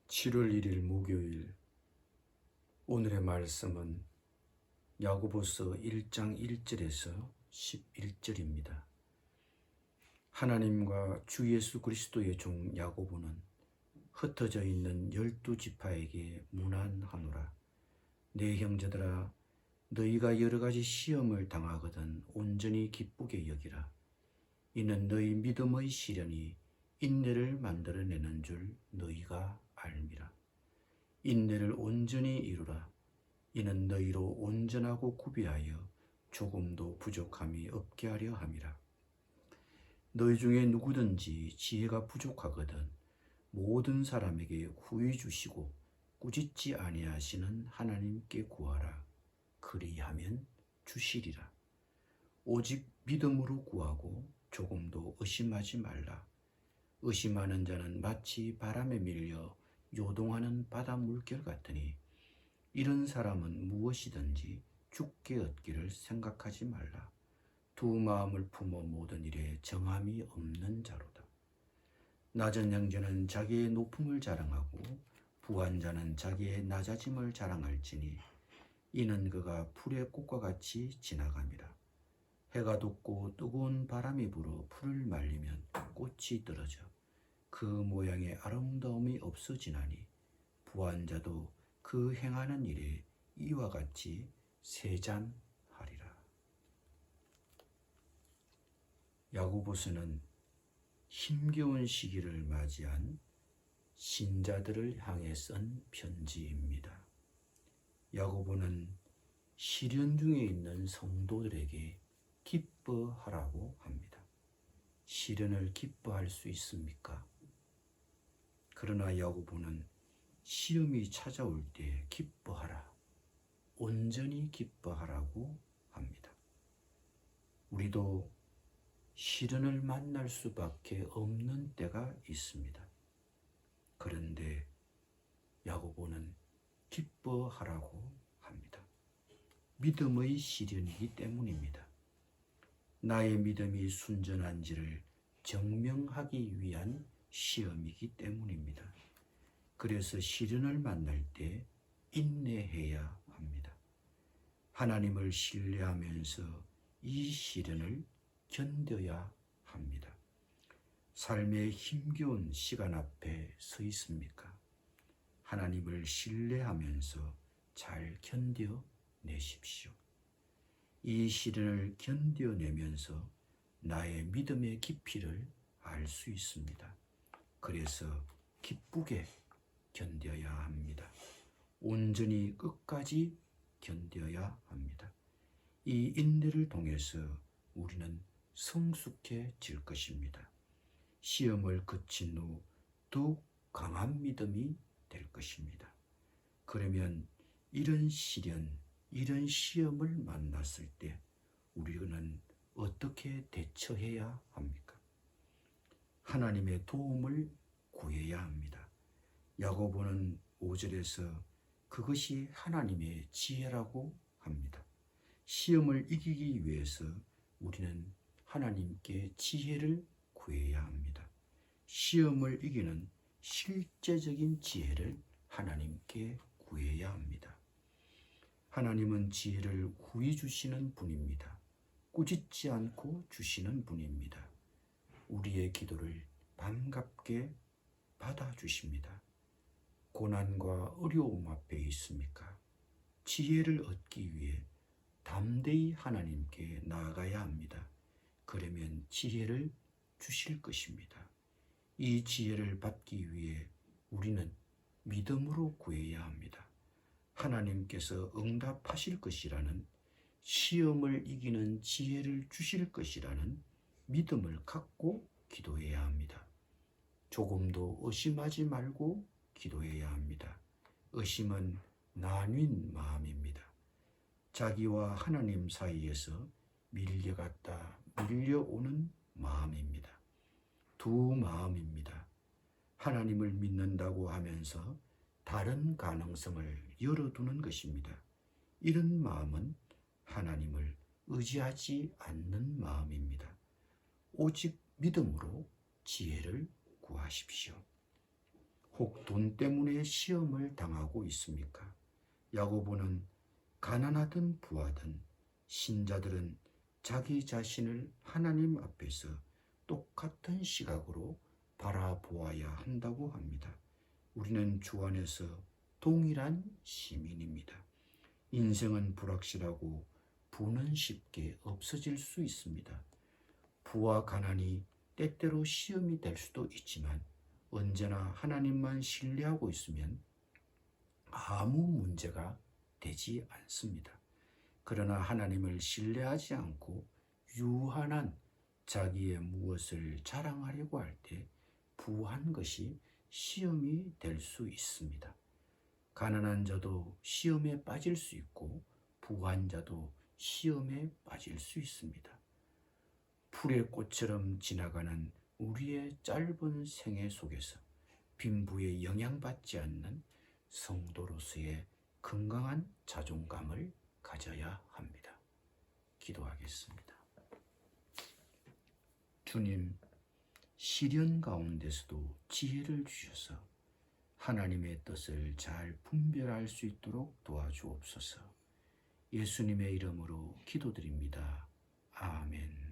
7월 1일 목요일. 오늘의 말씀은 야고보서 1장 1절에서 11절입니다. 하나님과 주 예수 그리스도의 종 야고보는 흩어져 있는 12지파에게 문안하노라. 내 형제들아, 너희가 여러 가지 시험을 당하거든 온전히 기쁘게 여기라. 이는 너희 믿음의 시련이 인내를 만들어내는 줄 너희가 알미라. 인내를 온전히 이루라. 이는 너희로 온전하고 구비하여 조금도 부족함이 없게 하려 함이라. 너희 중에 누구든지 지혜가 부족하거든 모든 사람에게 후히 주시고 꾸짖지 아니하시는 하나님께 구하라. 그리하면 주시리라. 오직 믿음으로 구하고 조금도 의심하지 말라. 의심하는 자는 마치 바람에 밀려 요동하는 바다 물결 같으니 이런 사람은 무엇이든지 죽게 얻기를 생각하지 말라. 두 마음을 품어 모든 일에 정함이 없는 자로다. 낮은 형제는 자기의 높음을 자랑하고 부한 자는 자기의 낮아짐을 자랑할지니 이는 그가 풀의 꽃과 같이 지나감이라. 해가 돋고 뜨거운 바람이 불어 풀을 말리면 꽃이 떨어져 그 모양의 아름다움이 없어지나니 부한 자도 그 행하는 일에 이와 같이 세잔하리라. 야고보서는 힘겨운 시기를 맞이한 신자들을 향해 쓴 편지입니다. 야고보는 시련 중에 있는 성도들에게 기뻐하라고 합니다. 시련을 기뻐할 수 있습니까? 그러나 야고보는 시험이 찾아올 때 기뻐하라, 온전히 기뻐하라고 합니다. 우리도 시련을 만날 수밖에 없는 때가 있습니다. 그런데 야고보는 기뻐하라고 합니다. 믿음의 시련이기 때문입니다. 나의 믿음이 순전한지를 증명하기 위한 시험이기 때문입니다. 그래서 시련을 만날 때 인내해야 합니다. 하나님을 신뢰하면서 이 시련을 견뎌야 합니다. 삶의 힘겨운 시간 앞에 서 있습니까? 하나님을 신뢰하면서 잘 견뎌내십시오. 이 시련을 견뎌내면서 나의 믿음의 깊이를 알 수 있습니다. 그래서 기쁘게 견뎌야 합니다. 온전히 끝까지 견뎌야 합니다. 이 인내를 통해서 우리는 성숙해질 것입니다. 시험을 거친 후 더욱 강한 믿음이 될 것입니다. 그러면 이런 시련, 이런 시험을 만났을 때 우리는 어떻게 대처해야 합니까? 하나님의 도움을 구해야 합니다. 야고보는 5절에서 그것이 하나님의 지혜라고 합니다. 시험을 이기기 위해서 우리는 하나님께 지혜를 구해야 합니다. 시험을 이기는 실제적인 지혜를 하나님께 구해야 합니다. 하나님은 지혜를 후히 주시는 분입니다. 꾸짖지 않고 주시는 분입니다. 우리의 기도를 반갑게 받아주십니다. 고난과 어려움 앞에 있습니까? 지혜를 얻기 위해 담대히 하나님께 나아가야 합니다. 그러면 지혜를 주실 것입니다. 이 지혜를 받기 위해 우리는 믿음으로 구해야 합니다. 하나님께서 응답하실 것이라는, 시험을 이기는 지혜를 주실 것이라는 믿음을 갖고 기도해야 합니다. 조금도 의심하지 말고 기도해야 합니다. 의심은 나뉜 마음입니다. 자기와 하나님 사이에서 밀려갔다 밀려오는 마음입니다. 두 마음입니다. 하나님을 믿는다고 하면서 다른 가능성을 열어두는 것입니다. 이런 마음은 하나님을 의지하지 않는 마음입니다. 오직 믿음으로 지혜를 구하십시오. 혹 돈 때문에 시험을 당하고 있습니까? 야고보는 가난하든 부하든 신자들은 자기 자신을 하나님 앞에서 똑같은 시각으로 바라보아야 한다고 합니다. 우리는 주 안에서 동일한 시민입니다. 인생은 불확실하고 부는 쉽게 없어질 수 있습니다. 부와 가난이 때때로 시험이 될 수도 있지만 언제나 하나님만 신뢰하고 있으면 아무 문제가 되지 않습니다. 그러나 하나님을 신뢰하지 않고 유한한 자기의 무엇을 자랑하려고 할 때 부한 것이 시험이 될 수 있습니다. 가난한 자도 시험에 빠질 수 있고 부한 자도 시험에 빠질 수 있습니다. 풀의 꽃처럼 지나가는 우리의 짧은 생애 속에서 빈부에 영향받지 않는 성도로서의 건강한 자존감을 가져야 합니다. 기도하겠습니다. 주님, 시련 가운데서도 지혜를 주셔서 하나님의 뜻을 잘 분별할 수 있도록 도와주옵소서. 예수님의 이름으로 기도드립니다. 아멘.